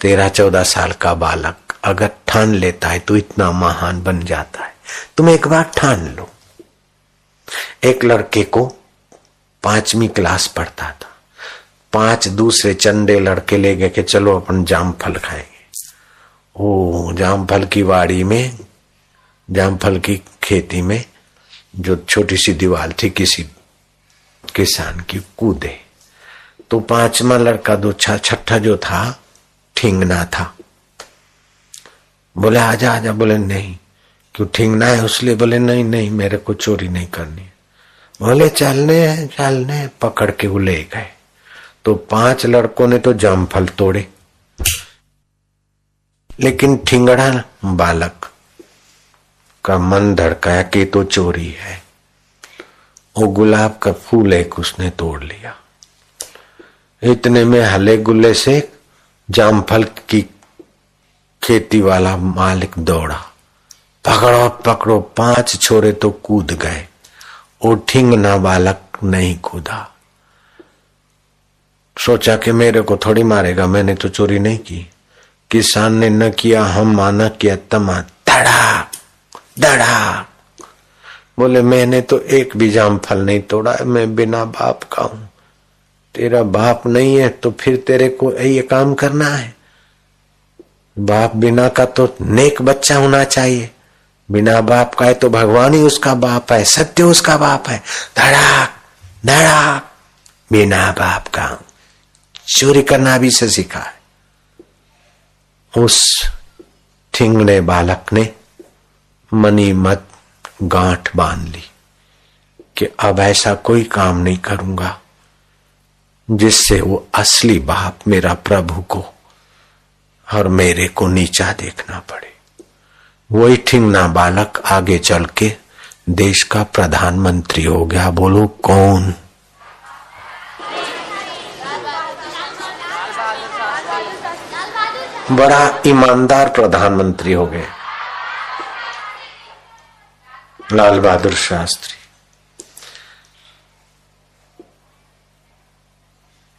13-14 साल का बालक अगर ठान लेता है तो इतना महान बन जाता है। तुम एक बार ठान लो। एक लड़के को 5वीं क्लास पढ़ता था, 5 दूसरे चंदे लड़के ले गए कि चलो अपन जामफल खाएंगे। ओ जामफल की वाड़ी में, जामफल की खेती में जो छोटी सी दीवार थी किसी किसान की, कूदे तो 5वां लड़का दो छठा जो था ठिंगना था। बोले आजा आजा, बोले नहीं। क्यों ठिंगना है उसलिए? बोले नहीं नहीं मेरे को चोरी नहीं करनी। बोले चलने, पकड़ के वो ले गए। तो 5 लड़कों ने तो जामफल तोड़े, लेकिन ठिंगड़ा बालक का मन धड़काया कि तो चोरी है। वो गुलाब का फूल एक उसने तोड़ लिया। इतने में हले गुल्ले से जामफल की खेती वाला मालिक दौड़ा, पकड़ो पकड़ो। 5 छोरे तो कूद गए, वो ठिंगना बालक नहीं कूदा। सोचा कि मेरे को थोड़ी मारेगा, मैंने तो चोरी नहीं की। किसान ने न किया हम माना किया तमा, धड़ाक धड़ाक। बोले मैंने तो एक भी जामफल नहीं तोड़ा, मैं बिना बाप का हूं। तेरा बाप नहीं है तो फिर तेरे को ये काम करना है? बाप बिना का तो नेक बच्चा होना चाहिए, बिना बाप का है तो भगवान ही उसका बाप है, सत्य उसका बाप है। धड़ाक धड़ाक, बिना बाप का चोरी करना भी से सीखा है। उस ठिंगने बालक ने मनी मत गांठ बांध ली कि अब ऐसा कोई काम नहीं करूंगा जिससे वो असली बाप मेरा प्रभु को और मेरे को नीचा देखना पड़े। वही ठिंगना बालक आगे चल के देश का प्रधानमंत्री हो गया। बोलो कौन? बड़ा ईमानदार प्रधानमंत्री हो गए, लाल बहादुर शास्त्री।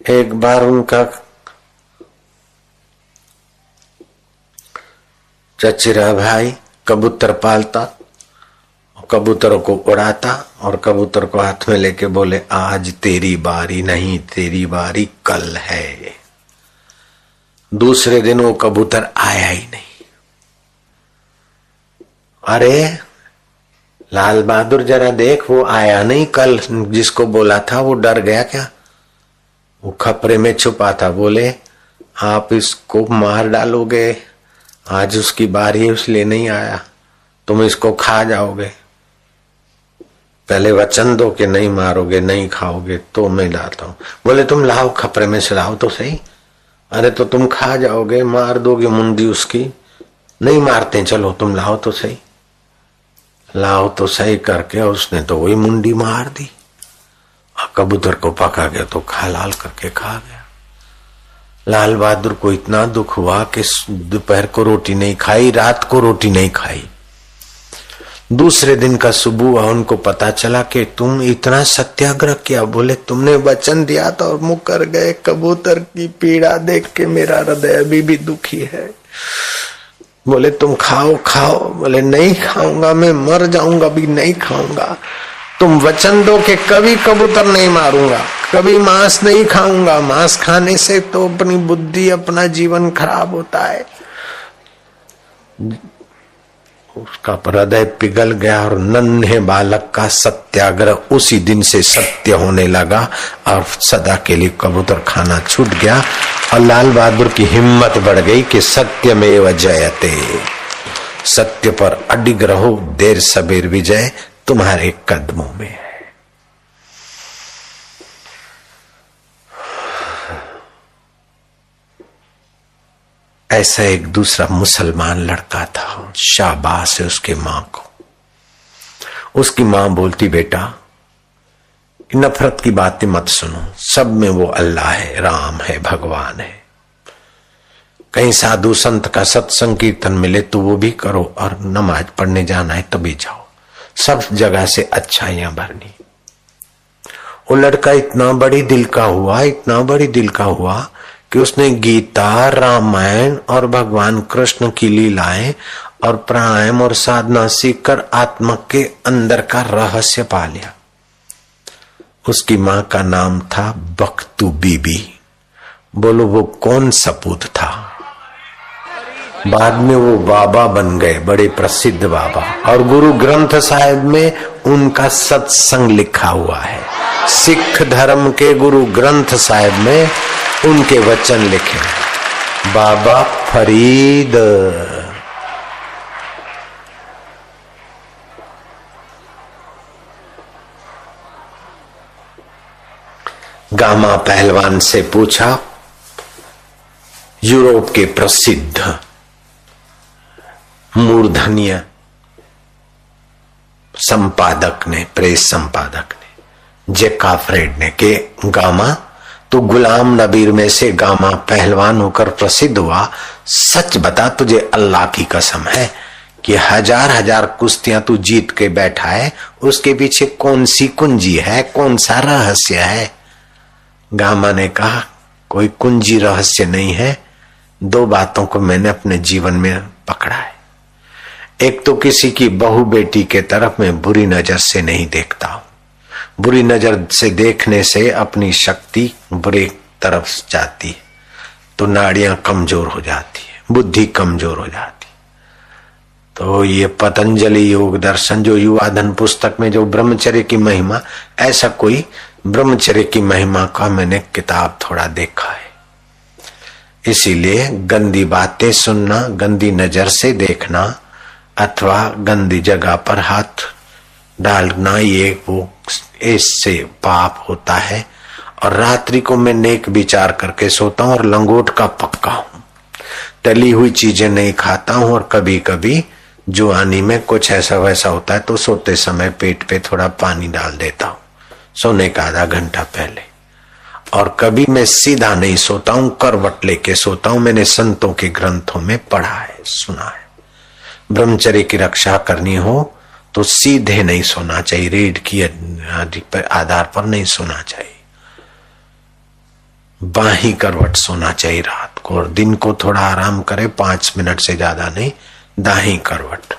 एक बार उनका चचेरा भाई कबूतर पालता, कबूतरों को उड़ाता और कबूतर को हाथ में लेके बोले आज तेरी बारी नहीं, तेरी बारी कल है। दूसरे दिन वो कबूतर आया ही नहीं। अरे लाल बहादुर जरा देख, वो आया नहीं, कल जिसको बोला था वो डर गया क्या? वो खपरे में छुपा था। बोले आप इसको मार डालोगे, आज उसकी बारी है इसलिए नहीं आया, तुम इसको खा जाओगे। पहले वचन दो कि नहीं मारोगे, नहीं खाओगे तो मैं डालता हूं। बोले तुम लाओ खपरे में से लाओ तो सही। अरे तो तुम खा जाओगे, मार दोगे मुंडी उसकी। नहीं मारते, चलो तुम लाओ तो सही। लाओ तो सही करके उसने तो वही मुंडी मार दी। कबूतर को पका गया तो लाल करके खा गया। लाल बहादुर को इतना दुख हुआ कि दोपहर को रोटी नहीं खाई, रात को रोटी नहीं खाई। दूसरे दिन का सुबह हुआ, उनको पता चला कि तुम इतना सत्याग्रह किया। बोले तुमने वचन दिया था और मुकर गए। कबूतर की पीड़ा देख के मेरा हृदय अभी भी दुखी है। बोले तुम खाओ खाओ। बोले नहीं खाऊंगा, मैं मर जाऊंगा भी नहीं खाऊंगा। तुम वचन दो कि कभी कबूतर नहीं मारूंगा, कभी मांस नहीं खाऊंगा। मांस खाने से तो अपनी बुद्धि, अपना जीवन खराब होता है। उसका हृदय पिघल गया और नन्हे बालक का सत्याग्रह उसी दिन से सत्य होने लगा और सदा के लिए कबूतर खाना छूट गया। और लाल बहादुर की हिम्मत बढ़ गई कि सत्यमेव जयते, सत्य पर अडिग रहो, देर सबेर विजय तुम्हारे कदमों में है। ऐसा एक दूसरा मुसलमान लड़का था, शाबाश है उसके मां को। उसकी मां बोलती बेटा नफरत की बातें मत सुनो, सब में वो अल्लाह है, राम है, भगवान है। कहीं साधु संत का सत्संग कीर्तन मिले तो वो भी करो, और नमाज पढ़ने जाना है तभी जाओ। सब जगह से अच्छाइयां भरनी। वो लड़का इतना बड़ी दिल का हुआ, इतना बड़ी दिल का हुआ कि उसने गीता, रामायण और भगवान कृष्ण की लीलाएं और प्राणायाम और साधना सीखकर आत्मा के अंदर का रहस्य पा लिया। उसकी मां का नाम था बख्तू बीबी। बोलो वो कौन सपूत था? बाद में वो बाबा बन गए, बड़े प्रसिद्ध बाबा। और गुरु ग्रंथ साहिब में उनका सत्संग लिखा हुआ है। सिख धर्म के गुरु ग्रंथ साहिब में उनके वचन लिखे हैं। बाबा फरीद। गामा पहलवान से पूछा, यूरोप के प्रसिद्ध मूर्धन्य संपादक ने, प्रेस संपादक ने, जेका फ्रेड ने, के गामा तो गुलाम नबीर में से गामा पहलवान होकर प्रसिद्ध हुआ। सच बता, तुझे अल्लाह की कसम है कि हजार हजार कुश्तियां तू जीत के बैठा है, उसके पीछे कौन सी कुंजी है, कौन सा रहस्य है? गामा ने कहा, कोई कुंजी रहस्य नहीं है। दो बातों को मैंने अपने जीवन में पकड़ा है। एक तो किसी की बहू बेटी के तरफ मैं बुरी नजर से नहीं देखता हूं। बुरी नजर से देखने से अपनी शक्ति बुरी तरफ जाती है, तो नाड़ियां कमजोर हो जाती है, बुद्धि कमजोर हो जाती है। तो ये पतंजलि योग दर्शन जो युवा धन पुस्तक में जो ब्रह्मचर्य की महिमा, ऐसा कोई ब्रह्मचर्य की महिमा का मैंने किताब थोड़ा देखा है। इसीलिए गंदी बातें सुनना, गंदी नजर से देखना अथवा गंदी जगह पर हाथ डालना, ये वो इससे पाप होता है। और रात्रि को मैं नेक विचार करके सोता हूं और लंगोट का पक्का हूं। तली हुई चीजें नहीं खाता हूं। और कभी कभी जुआनी में कुछ ऐसा वैसा होता है तो सोते समय पेट पे थोड़ा पानी डाल देता हूं, सोने का आधा घंटा पहले। और कभी मैं सीधा नहीं सोता हूं, करवट लेके सोता हूं। मैंने संतों के ग्रंथों में पढ़ा है, सुना है। ब्रह्मचर्य की रक्षा करनी हो तो सीधे नहीं सोना चाहिए, रीढ़ की आधार पर नहीं सोना चाहिए। बाही करवट सोना चाहिए रात को, और दिन को थोड़ा आराम करे, 5 मिनट से ज्यादा नहीं। दाही करवट,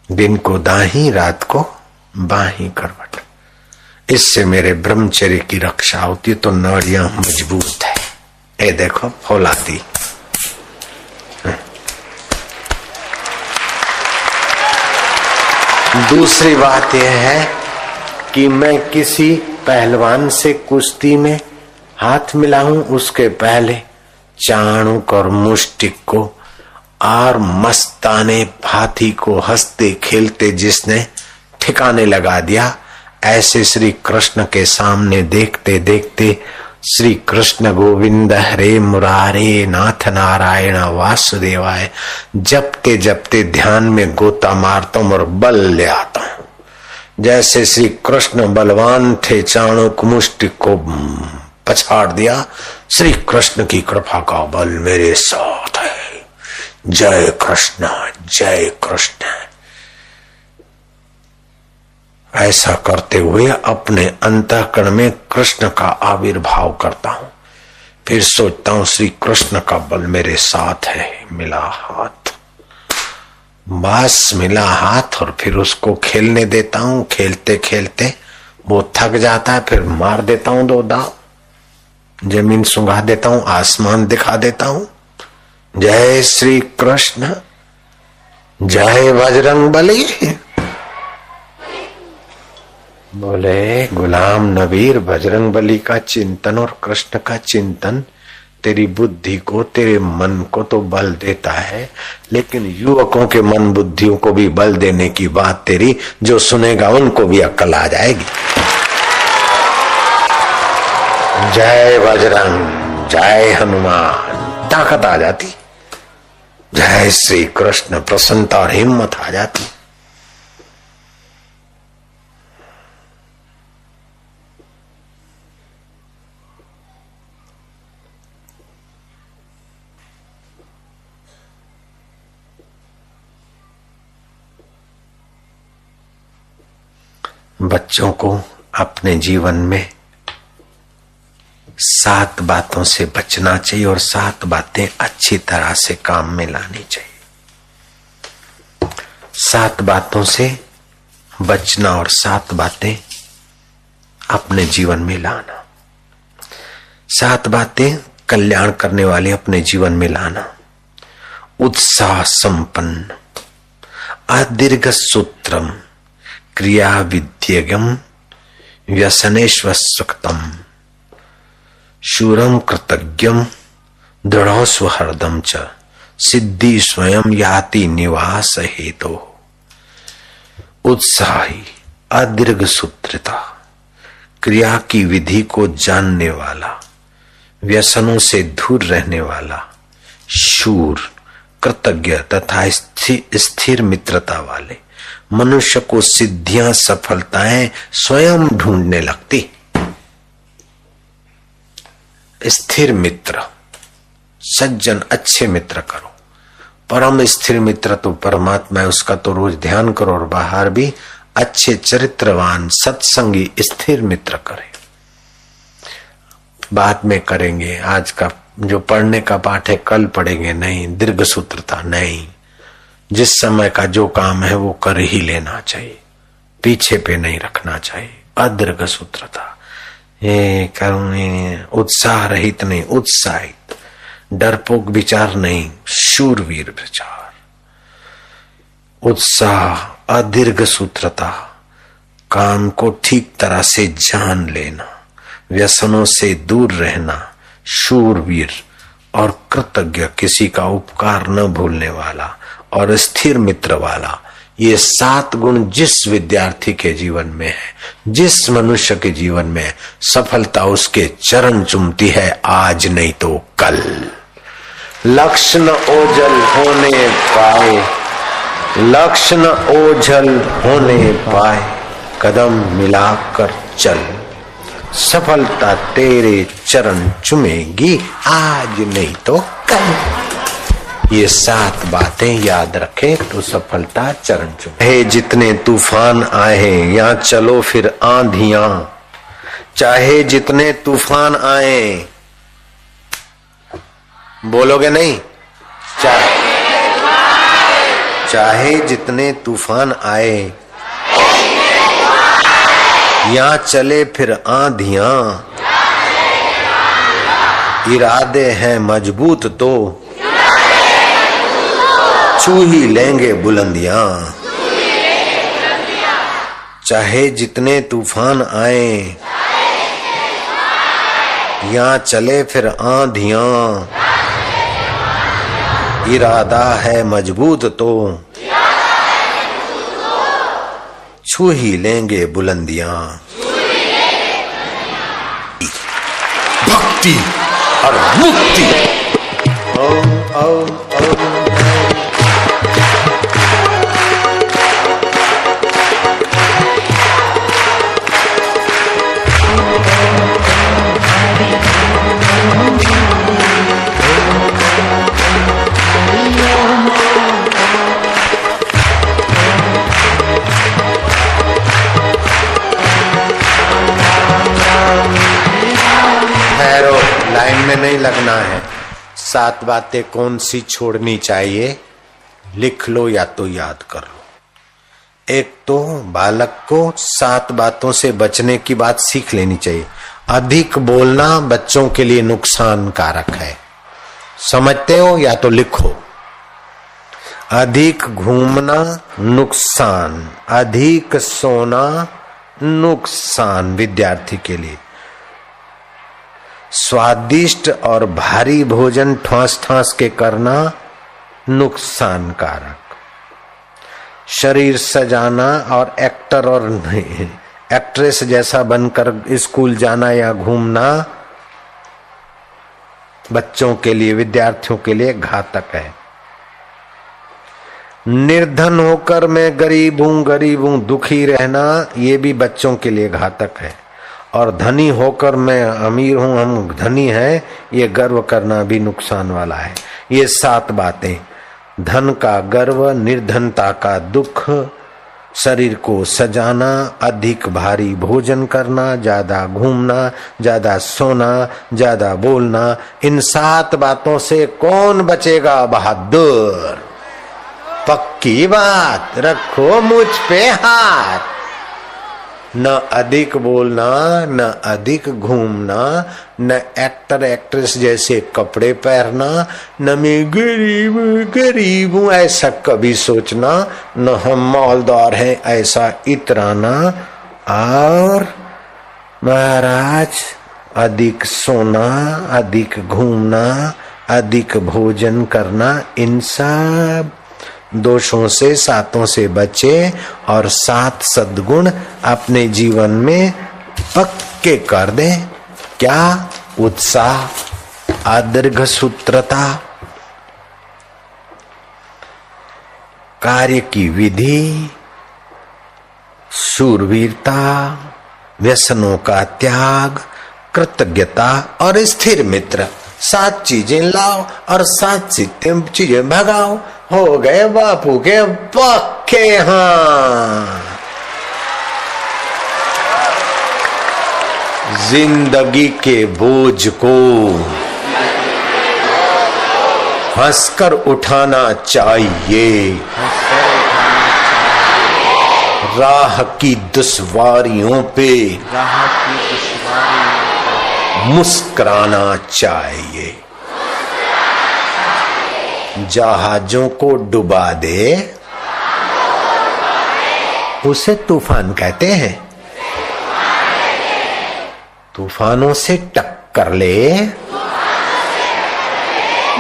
दिन को दाही, रात को बाही करवट। इससे मेरे ब्रह्मचर्य की रक्षा होती है। तो नाड़ियां मजबूत है। ये देखो फौलादी। दूसरी बात यह है कि मैं किसी पहलवान से कुश्ती में हाथ मिलाऊं, उसके पहले चाणूक और मुष्टिक को और मस्ताने हाथी को हंसते खेलते जिसने ठिकाने लगा दिया, ऐसे श्री कृष्ण के सामने देखते देखते श्री कृष्ण गोविंद हरे मुरारे नाथ नारायण वासुदेवाय जपते जपते ध्यान में गोता मारता हूं और बल ले आता हूं। जैसे श्री कृष्ण बलवान थे, चाणूक मुष्टिक को पछाड़ दिया। श्री कृष्ण की कृपा का बल मेरे साथ है। जय कृष्ण, जय कृष्ण। ऐसा करते हुए अपने अंतःकरण में कृष्ण का आविर्भाव करता हूं। फिर सोचता हूं श्री कृष्ण का बल मेरे साथ है। मिला हाथ, बस मिला हाथ। और फिर उसको खेलने देता हूं। खेलते खेलते वो थक जाता है, फिर मार देता हूं 2 दांव, जमीन सुंघा देता हूं, आसमान दिखा देता हूं। जय श्री कृष्ण, जय बजरंग बली। बोले गुलाम नबीर, बजरंग बली का चिंतन और कृष्ण का चिंतन तेरी बुद्धि को, तेरे मन को तो बल देता है, लेकिन युवकों के मन बुद्धियों को भी बल देने की बात तेरी, जो सुनेगा उनको भी अक्ल आ जाएगी। जय बजरंग, जय हनुमान, ताकत आ जाती। जय श्री कृष्ण, प्रसन्नता और हिम्मत आ जाती। बच्चों को अपने जीवन में 7 बातों से बचना चाहिए और 7 बातें अच्छी तरह से काम में लानी चाहिए। 7 बातों से बचना और 7 बातें अपने जीवन में लाना। 7 बातें कल्याण करने वाली अपने जीवन में लाना। उत्साह संपन्न, अदीर्घ सूत्रम, क्रिया विद्यगम, व्यसनेश्वस्वक्तम, शूरम कृतज्ञम, दृढ़ स्वहृदम च, सिद्धि स्वयं याति निवास हेतु। उत्साही, अदीर्घ सूत्रता, क्रिया की विधि को जानने वाला, व्यसनों से दूर रहने वाला, शूर, कृतज्ञ तथा स्थिर मित्रता वाले मनुष्य को सिद्धियां सफलताएं स्वयं ढूंढने लगती। स्थिर मित्र, सज्जन अच्छे मित्र करो। परम स्थिर मित्र तो परमात्मा है, उसका तो रोज ध्यान करो और बाहर भी अच्छे चरित्रवान सत्संगी स्थिर मित्र करें। बाद में करेंगे, आज का जो पढ़ने का पाठ है कल पढ़ेंगे, नहीं। दीर्घ सूत्रता नहीं, जिस समय का जो काम है वो कर ही लेना चाहिए, पीछे पे नहीं रखना चाहिए। अदीर्घ सूत्रता, ये करुणी, उत्साह रहित नहीं, उत्साहित, डरपोक विचार नहीं, शूरवीर विचार। उत्साह, अदीर्घ सूत्रता, काम को ठीक तरह से जान लेना, व्यसनों से दूर रहना, शूरवीर और कृतज्ञ, किसी का उपकार न भूलने वाला और स्थिर मित्र वाला। ये 7 गुण जिस विद्यार्थी के जीवन में है, जिस मनुष्य के जीवन में है, सफलता उसके चरण चूमती है, आज नहीं तो कल। लक्ष्य न ओझल होने पाए, लक्ष्य न ओझल होने पाए, कदम मिलाकर चल, सफलता तेरे चरण चुमेगी, आज नहीं तो कल। ये 7 बातें याद रखें तो सफलता चरण चुमे। चाहे जितने तूफान आए या चलो फिर आंधियां, चाहे जितने तूफान आए, बोलोगे नहीं? चाहे जितने तूफान आए या चले फिर आंधियां, इरादे हैं मजबूत तो छू ही लेंगे बुलंदियां। चाहे जितने तूफान आए या चले फिर आंधियां, इरादा है मजबूत तो छू ही लेंगे बुलंदियां। भक्ति और मुक्ति। ओम ओम ओम। लाइन में नहीं लगना है। 7 बातें कौन सी छोड़नी चाहिए, लिख लो या तो याद कर लो। एक तो बालक को 7 बातों से बचने की बात सीख लेनी चाहिए। अधिक बोलना बच्चों के लिए नुकसान कारक है, समझते हो? या तो लिखो। अधिक घूमना नुकसान, अधिक सोना नुकसान विद्यार्थी के लिए। स्वादिष्ट और भारी भोजन ठास ठास के करना नुकसान कारक। शरीर सजाना और एक्टर और एक्ट्रेस जैसा बनकर स्कूल जाना या घूमना बच्चों के लिए, विद्यार्थियों के लिए घातक है। निर्धन होकर मैं गरीब हूं दुखी रहना, ये भी बच्चों के लिए घातक है। और धनी होकर मैं अमीर हूं, हम धनी हैं, ये गर्व करना भी नुकसान वाला है। ये 7 बातें, धन का गर्व, निर्धनता का दुख, शरीर को सजाना, अधिक भारी भोजन करना, ज्यादा घूमना, ज्यादा सोना, ज्यादा बोलना, इन 7 बातों से कौन बचेगा बहादुर? पक्की बात, रखो मुझ पे हाथ। न अधिक बोलना, न अधिक घूमना, न एक्टर एक्ट्रेस जैसे कपड़े पहनना, न मैं गरीब गरीब हूं ऐसा कभी सोचना, न हम मालदार हैं ऐसा इतराना। और महाराज अधिक सोना, अधिक घूमना, अधिक भोजन करना, इन सब दोषों से 7 से बचे और 7 सद्गुण अपने जीवन में पक्के कर दे। क्या? उत्साह, अदीर्घ सूत्रता, कार्य की विधि, शूरवीरता, व्यसनों का त्याग, कृतज्ञता और स्थिर मित्र। 7 चीजें लाओ और 7 चीजें भगाओ। हो गए बापू के पक्के हाँ। जिंदगी के बोझ को हंसकर उठाना चाहिए, राह की दुश्वारियों पे मुस्कुराना चाहिए। जहाजों को डुबा दे उसे तूफान कहते हैं, तूफानों से टक्कर ले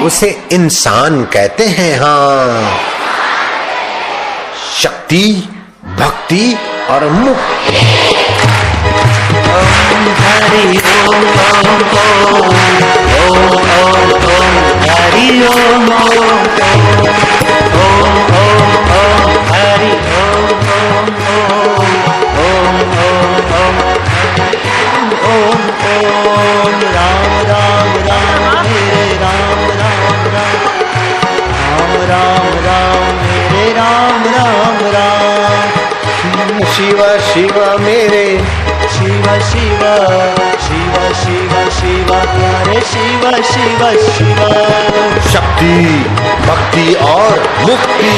उसे इंसान कहते हैं। हाँ, शक्ति, भक्ति और मुक्ति। हरि ओम ओम ओम हरि ओम ओम हरि ओम ओम राम राम राम मेरे राम राम राम राम राम मेरे राम राम राम। शिव शिव मेरे शिव शिव शिव शिव शिव प्यारे शिव शिव शिव। शक्ति, भक्ति और मुक्ति।